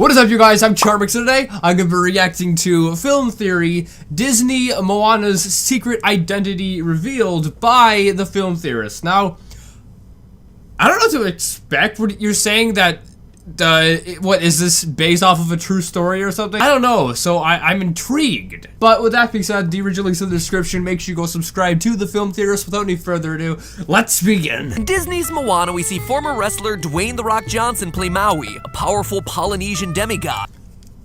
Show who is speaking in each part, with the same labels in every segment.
Speaker 1: What is up, you guys? I'm Charmx, and today I'm going to be reacting to Film Theory, Disney Moana's secret identity revealed by the film theorist. Now, I don't know what to expect. You're saying that, what, is this based off of a true story or something? I don't know, so I'm intrigued. But with that being said, the original link's in the description. Make sure you go subscribe to the film theorist. Without any further ado, let's begin.
Speaker 2: In Disney's Moana, we see former wrestler Dwayne "The Rock" Johnson play Maui, a powerful Polynesian demigod.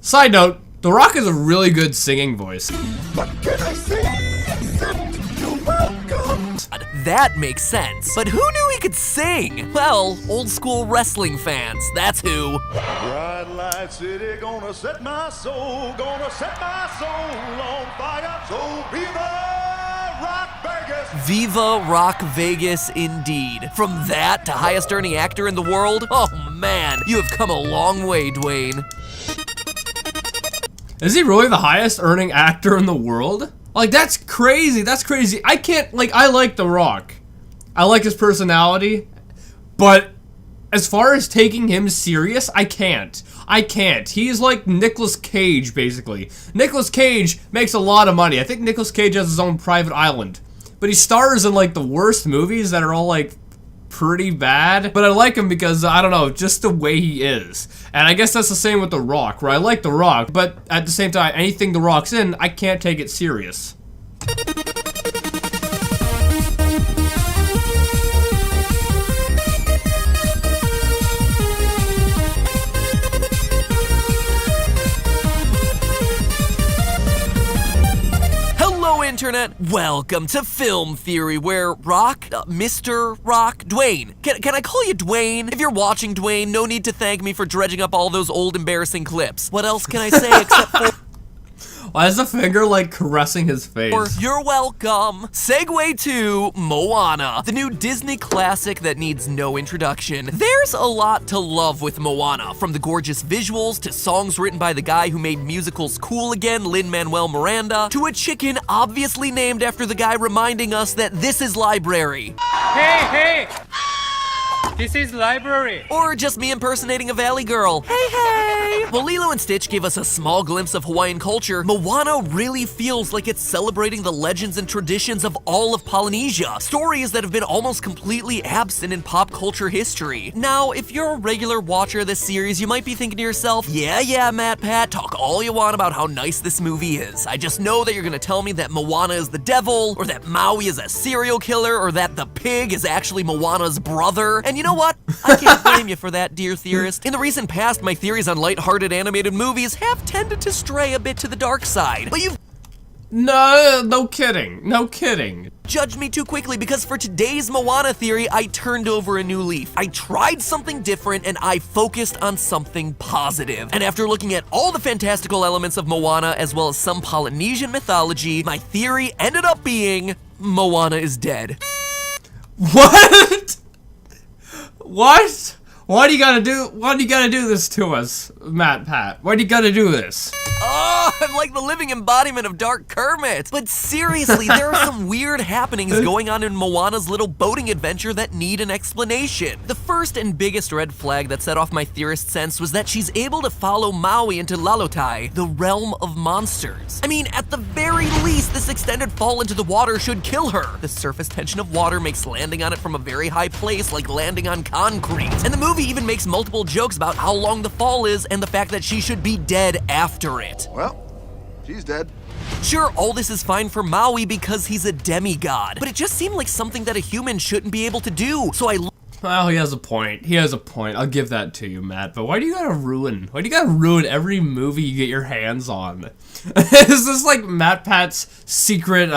Speaker 1: Side note, The Rock has a really good singing voice.
Speaker 3: What can I say except you're welcome?
Speaker 2: That makes sense. But who knew he could sing? Well, old school wrestling fans, that's who.
Speaker 3: Bright light city, gonna set my soul on fire. So viva Rock Vegas!
Speaker 2: Viva Rock Vegas, indeed. From that to highest earning actor in the world? Oh man, you have come a long way, Dwayne.
Speaker 1: Is he really the highest earning actor in the world? Like, that's crazy, that's crazy. I can't, like, I like The Rock. I like his personality, but as far as taking him serious, I can't. He's like Nicolas Cage, basically. Nicolas Cage makes a lot of money. I think Nicolas Cage has his own private island, but he stars in, like, the worst movies that are all, like, pretty bad, but I like him because, I don't know, just the way he is. And I guess that's the same with The Rock, where I like The Rock, but at the same time, anything The Rock's in, I can't take it serious.
Speaker 2: Internet, welcome to Film Theory, where Rock, Mr. Rock, Dwayne. Can I call you Dwayne? If you're watching, Dwayne, no need to thank me for dredging up all those old embarrassing clips. What else can I say except for...
Speaker 1: Why is the finger, like, caressing his face?
Speaker 2: You're welcome. Segue to Moana, the new Disney classic that needs no introduction. There's a lot to love with Moana, from the gorgeous visuals to songs written by the guy who made musicals cool again, Lin-Manuel Miranda, to a chicken obviously named after the guy reminding us that this is library.
Speaker 4: Hey! This is library.
Speaker 2: Or just me impersonating a valley girl. Hey! While Lilo and Stitch give us a small glimpse of Hawaiian culture, Moana really feels like it's celebrating the legends and traditions of all of Polynesia, stories that have been almost completely absent in pop culture history. Now, if you're a regular watcher of this series, you might be thinking to yourself, yeah, Matt Pat, talk all you want about how nice this movie is. I just know that you're gonna tell me that Moana is the devil, or that Maui is a serial killer, or that the pig is actually Moana's brother. And you know what? I can't blame you for that, dear theorist. In the recent past, my theories on lighthearted animated movies have tended to stray a bit to the dark side. But you've...
Speaker 1: No kidding.
Speaker 2: Judged me too quickly, because for today's Moana theory, I turned over a new leaf. I tried something different, and I focused on something positive. And after looking at all the fantastical elements of Moana, as well as some Polynesian mythology, my theory ended up being Moana is dead.
Speaker 1: What? What? Why do you gotta do this to us, Matt Pat? Why do you gotta do this?
Speaker 2: Oh, I'm like the living embodiment of Dark Kermit. But seriously, there are some weird happenings going on in Moana's little boating adventure that need an explanation. The first and biggest red flag that set off my theorist sense was that she's able to follow Maui into Lalotai, the realm of monsters. I mean, at the very least, this extended fall into the water should kill her. The surface tension of water makes landing on it from a very high place like landing on concrete. And the movie even makes multiple jokes about how long the fall is and the fact that she should be dead after it.
Speaker 3: Well, she's dead.
Speaker 2: Sure, all this is fine for Maui because he's a demigod, but it just seemed like something that a human shouldn't be able to do, so
Speaker 1: Well, he has a point. I'll give that to you, Matt. But why do you gotta ruin every movie you get your hands on? Is this like Matt Pat's secret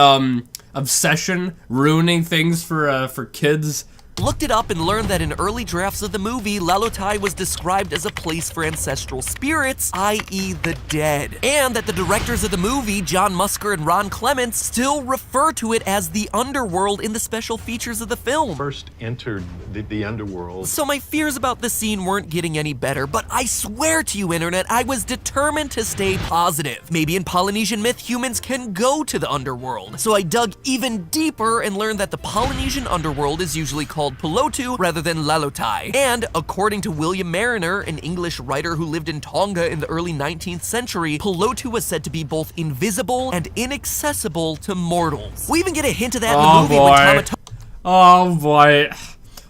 Speaker 1: obsession, ruining things for kids?
Speaker 2: Looked it up and learned that in early drafts of the movie, Lalotai was described as a place for ancestral spirits, i.e. the dead. And that the directors of the movie, John Musker and Ron Clements, still refer to it as the underworld in the special features of the film.
Speaker 5: First entered
Speaker 3: the underworld.
Speaker 2: So my fears about the scene weren't getting any better, but I swear to you, internet, I was determined to stay positive. Maybe in Polynesian myth, humans can go to the underworld. So I dug even deeper and learned that the Polynesian underworld is usually called Pelotu rather than Lalotai. And according to William Mariner, an English writer who lived in Tonga in the early 19th century, Pelotu was said to be both invisible and inaccessible to mortals. We even get a hint of that in the movie when Tamatoa.
Speaker 1: Oh boy.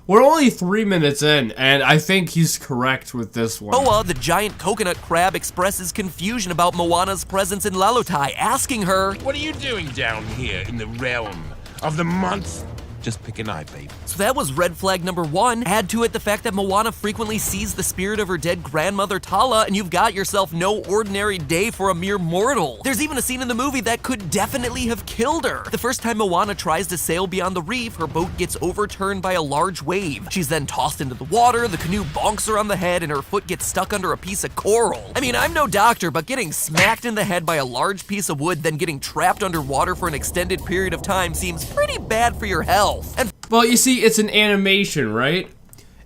Speaker 1: We're only 3 minutes in, and I think he's correct with this one.
Speaker 2: Moa, the giant coconut crab, expresses confusion about Moana's presence in Lalotai, asking her,
Speaker 5: What are you doing down here in the realm of the month? Just pick an eye, babe.
Speaker 2: So that was red flag number 1. Add to it the fact that Moana frequently sees the spirit of her dead grandmother Tala, and you've got yourself no ordinary day for a mere mortal. There's even a scene in the movie that could definitely have killed her. The first time Moana tries to sail beyond the reef, her boat gets overturned by a large wave. She's then tossed into the water, the canoe bonks her on the head, and her foot gets stuck under a piece of coral. I mean, I'm no doctor, but getting smacked in the head by a large piece of wood, then getting trapped underwater for an extended period of time seems pretty bad for your health. And
Speaker 1: well, you see, it's an animation, right?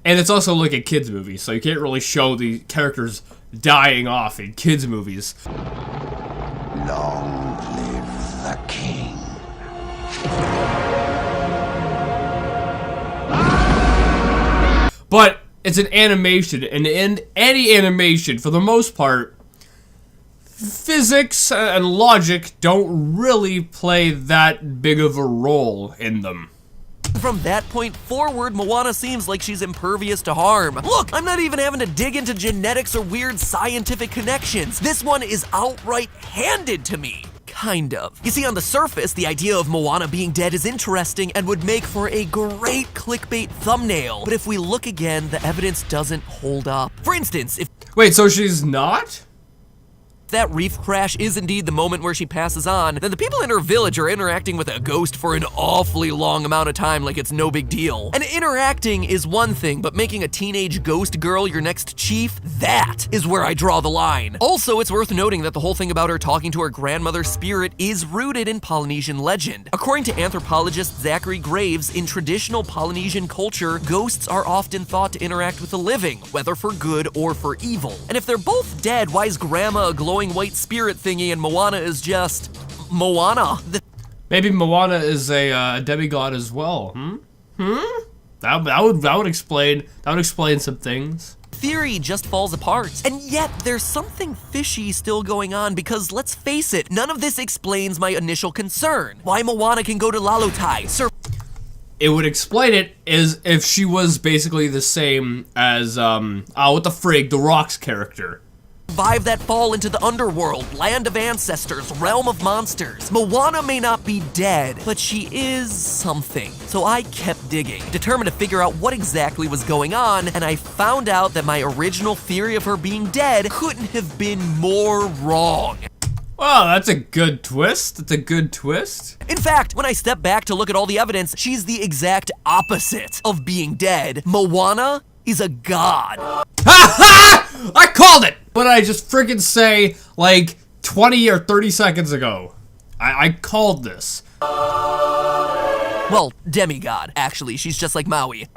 Speaker 1: And it's also like a kids movie, so you can't really show the characters dying off in kids movies.
Speaker 3: Long live the king.
Speaker 1: But it's an animation, and in any animation, for the most part, physics and logic don't really play that big of a role in them.
Speaker 2: from that point forward, Moana seems like she's impervious to harm. Look, I'm not even having to dig into genetics or weird scientific connections. This one is outright handed to me. Kind of. You see, on the surface, the idea of Moana being dead is interesting and would make for a great clickbait thumbnail. But if we look again, the evidence doesn't hold up. For instance, if
Speaker 1: Wait, so she's not?
Speaker 2: that reef crash is indeed the moment where she passes on, then the people in her village are interacting with a ghost for an awfully long amount of time like it's no big deal. And interacting is one thing, but making a teenage ghost girl your next chief, that is where I draw the line. Also, it's worth noting that the whole thing about her talking to her grandmother's spirit is rooted in Polynesian legend. According to anthropologist Zachary Graves, in traditional Polynesian culture, ghosts are often thought to interact with the living, whether for good or for evil. And if they're both dead, why is Grandma a glowing white spirit thingy and Moana is just Moana?
Speaker 1: Maybe Moana is a demigod as well. That would explain some things.
Speaker 2: Theory just falls apart. And yet, there's something fishy still going on because, let's face it, none of this explains my initial concern. Why Moana can go to Lalotai,
Speaker 1: It would explain it is if she was basically the same as, what the frig, the Rock's character.
Speaker 2: survive that fall into the underworld, land of ancestors, realm of monsters. Moana may not be dead, but she is something. So I kept digging, determined to figure out what exactly was going on, and I found out that my original theory of her being dead couldn't have been more wrong.
Speaker 1: Well, that's a good twist. That's a good twist.
Speaker 2: In fact, when I step back to look at all the evidence, she's the exact opposite of being dead. Moana is a god.
Speaker 1: Ha ha! I called it! What did I just freaking say like 20 or 30 seconds ago? I called this.
Speaker 2: Well, demigod. Actually, she's just like Maui.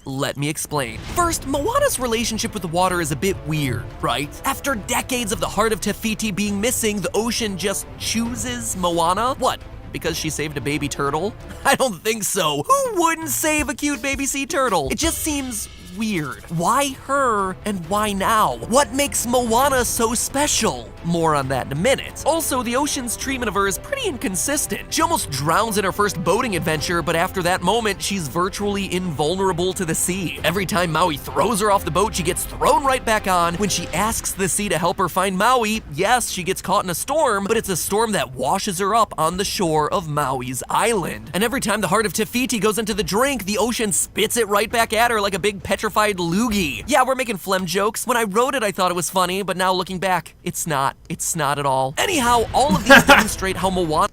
Speaker 2: Let me explain. First, Moana's relationship with the water is a bit weird, right? After decades of the heart of Te Fiti being missing, the ocean just chooses Moana? What? Because she saved a baby turtle? I don't think so. Who wouldn't save a cute baby sea turtle? It just seems weird. Why her and why now? What makes Moana so special? More on that in a minute. Also, the ocean's treatment of her is pretty inconsistent. She almost drowns in her first boating adventure, but after that moment, she's virtually invulnerable to the sea. Every time Maui throws her off the boat, she gets thrown right back on. When she asks the sea to help her find Maui, yes, she gets caught in a storm, but it's a storm that washes her up on the shore of Maui's island. And every time the heart of Te Fiti goes into the drink, the ocean spits it right back at her like a big petrified loogie. Yeah, we're making phlegm jokes. When I wrote it, I thought it was funny, but now looking back, it's not. It's not at all. Anyhow, all of these demonstrate how Moana...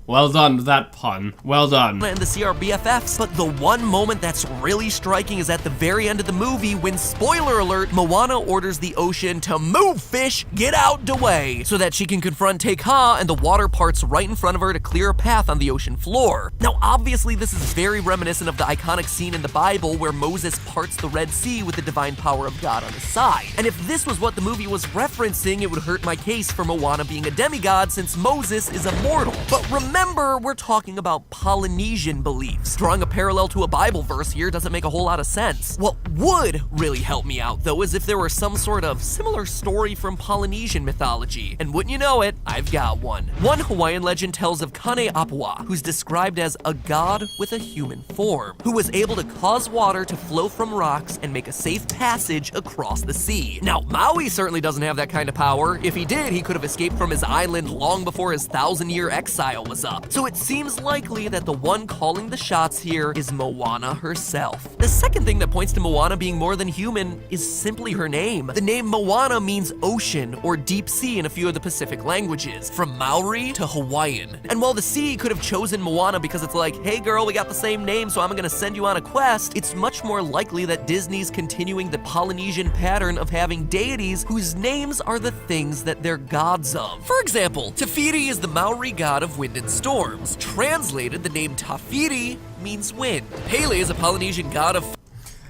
Speaker 1: Well done with that pun. Well done.
Speaker 2: And the sea are BFFs, but the one moment that's really striking is at the very end of the movie when, spoiler alert, Moana orders the ocean to move, fish, get out the way, so that she can confront Te Kā and the water parts right in front of her to clear a path on the ocean floor. Now, obviously, this is very reminiscent of the iconic scene in the Bible where Moses parts the Red Sea with the divine power of God on his side. And if this was what the movie was referencing, it would hurt my case for Moana being a demigod since Moses is immortal. But remember, we're talking about Polynesian beliefs. Drawing a parallel to a Bible verse here doesn't make a whole lot of sense. What would really help me out, though, is if there were some sort of similar story from Polynesian mythology. And wouldn't you know it, I've got one. One Hawaiian legend tells of Kane Apua, who's described as a god with a human form, who was able to cause water to flow from rocks and make a safe passage across the sea. Now, Maui certainly doesn't have that kind of power. If he did, he could have escaped from his island long before his 1,000-year exile was up. So it seems likely that the one calling the shots here is Moana herself. The second thing that points to Moana being more than human is simply her name. The name Moana means ocean or deep sea in a few of the Pacific languages, from Maori to Hawaiian. And while the sea could have chosen Moana because it's like, hey girl, we got the same name, so I'm gonna send you on a quest, it's much more likely that Disney's continuing the Polynesian pattern of having deities whose names are the things that they're gods of. For example, Te Fiti is the Maori god of wind and storms. Translated, the name Tafiri means wind. Pele is a Polynesian god of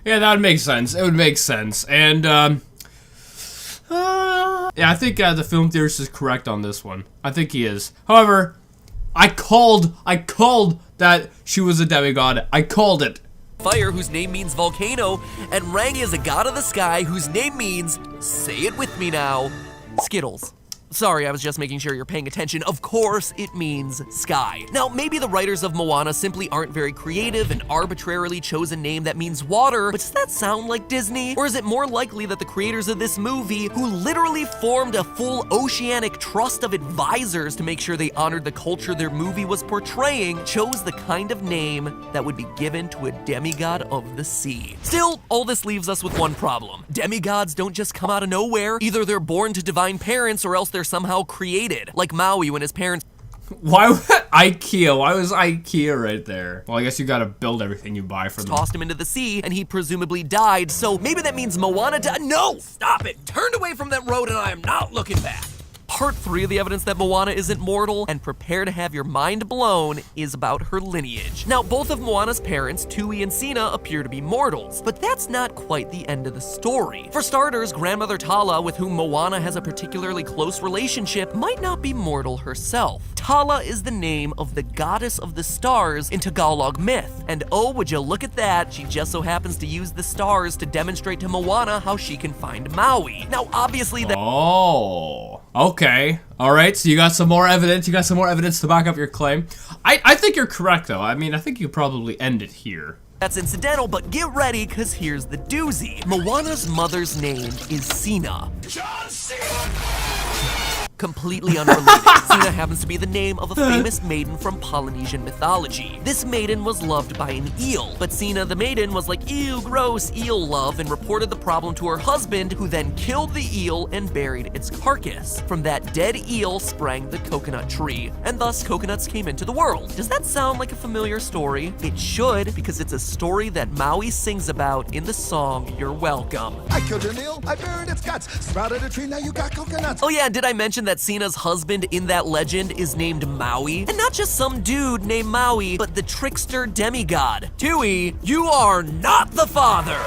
Speaker 1: Yeah, that would make sense. It would make sense. And, yeah, I think the film theorist is correct on this one. I think he is. However, I called that she was a demigod. I called it.
Speaker 2: fire, whose name means volcano, and Rangi is a god of the sky, whose name means, say it with me now, Skittles. Sorry, I was just making sure you're paying attention. Of course, it means sky. Now, maybe the writers of Moana simply aren't very creative and arbitrarily chose a name that means water, but does that sound like Disney? Or is it more likely that the creators of this movie, who literally formed a full oceanic trust of advisors to make sure they honored the culture their movie was portraying, chose the kind of name that would be given to a demigod of the sea? Still, all this leaves us with one problem. Demigods don't just come out of nowhere. Either they're born to divine parents or else they're somehow created, like Maui when his parents—
Speaker 1: Why was IKEA? Why was IKEA right there? Well, I guess you gotta build everything you buy from them.
Speaker 2: tossed him into the sea, and he presumably died, so maybe that means Moana died. No! Stop it! Turned away from that road and I am not looking back! Part 3 of the evidence that Moana isn't mortal, and prepare to have your mind blown, is about her lineage. Now, both of Moana's parents, Tui and Sina, appear to be mortals, but that's not quite the end of the story. For starters, grandmother Tala, with whom Moana has a particularly close relationship, might not be mortal herself. Tala is the name of the goddess of the stars in Tagalog myth, and oh, would you look at that, she just so happens to use the stars to demonstrate to Moana how she can find Maui. Now, obviously that—
Speaker 1: Oh, okay. All right, so you got some more evidence. You got some more evidence to back up your claim. I think you're correct, though. I mean, I think you probably end it here.
Speaker 2: that's incidental, but get ready, cause here's the doozy. Moana's mother's name is Sina.
Speaker 5: John Cena!
Speaker 2: Completely unrelated. Sina happens to be the name of a famous maiden from Polynesian mythology. This maiden was loved by an eel, but Sina the maiden was like, ew, gross, eel love, and reported the problem to her husband, who then killed the eel and buried its carcass. From that dead eel sprang the coconut tree, and thus coconuts came into the world. Does that sound like a familiar story? It should, because it's a story that Maui sings about in the song You're Welcome.
Speaker 3: I killed an eel, I buried its guts, sprouted a tree, now you got coconuts.
Speaker 2: Oh yeah, did I mention that Sina's husband in that legend is named Maui? And not just some dude named Maui, but the trickster demigod. Tui, you are not the father!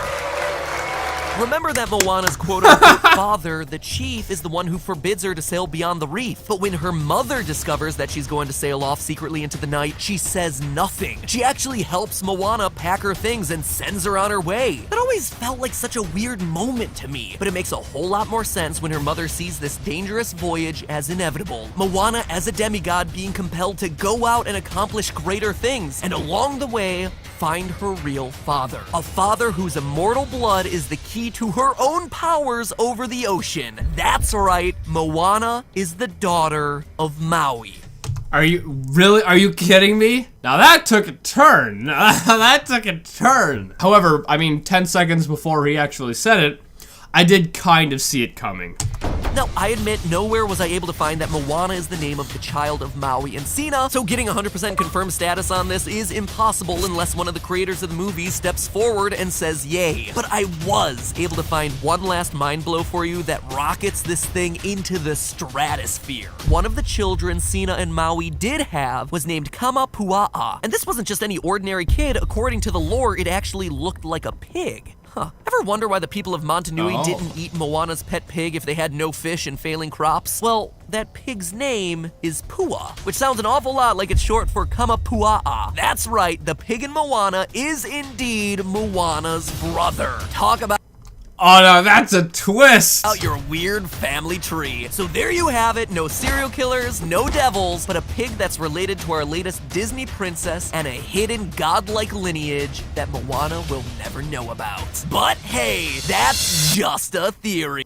Speaker 2: Remember that Moana's quote-unquote father, the chief, is the one who forbids her to sail beyond the reef. But when her mother discovers that she's going to sail off secretly into the night, she says nothing. She actually helps Moana pack her things and sends her on her way. That always felt like such a weird moment to me, but it makes a whole lot more sense when her mother sees this dangerous voyage as inevitable. Moana as a demigod being compelled to go out and accomplish greater things, and along the way, find her real father. A father whose immortal blood is the key to her own powers over the ocean. That's right, Moana is the daughter of Maui.
Speaker 1: Are you kidding me? Now that took a turn. That took a turn. However, I mean, 10 seconds before he actually said it, I did kind of see it coming.
Speaker 2: Now, I admit nowhere was I able to find that Moana is the name of the child of Maui and Sina, so getting 100% confirmed status on this is impossible unless one of the creators of the movie steps forward and says yay. But I was able to find one last mind blow for you that rockets this thing into the stratosphere. One of the children Sina and Maui did have was named Kamapua'a, and this wasn't just any ordinary kid. According to the lore, it actually looked like a pig. Huh. Ever wonder why the people of Montanui didn't eat Moana's pet pig if they had no fish and failing crops? Well, that pig's name is Pua, which sounds an awful lot like it's short for Kamapua'a. That's right, the pig in Moana is indeed Moana's brother. Talk about
Speaker 1: Oh no, that's a twist!
Speaker 2: out your weird family tree. So there you have it, no serial killers, no devils, but a pig that's related to our latest Disney princess and a hidden godlike lineage that Moana will never know about. But hey, that's just a theory.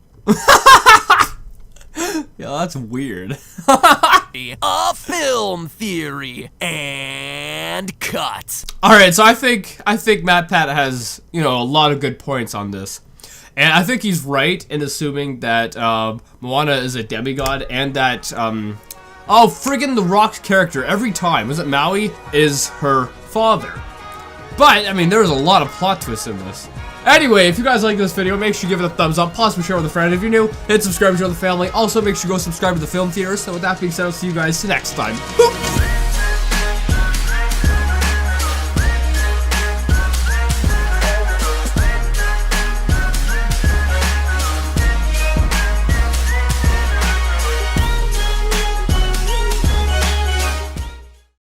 Speaker 1: Yeah, that's weird.
Speaker 2: A film theory. And cut.
Speaker 1: Alright, so I think Matt Pat has, a lot of good points on this. And I think he's right in assuming that Moana is a demigod and that, friggin' The Rock's character every time, is it Maui, is her father. But, I mean, there's a lot of plot twists in this. Anyway, if you guys like this video, make sure you give it a thumbs up, possibly share with a friend. If you're new, hit subscribe to join the family. Also, make sure you go subscribe to the film theaters. So with that being said, I'll see you guys next time.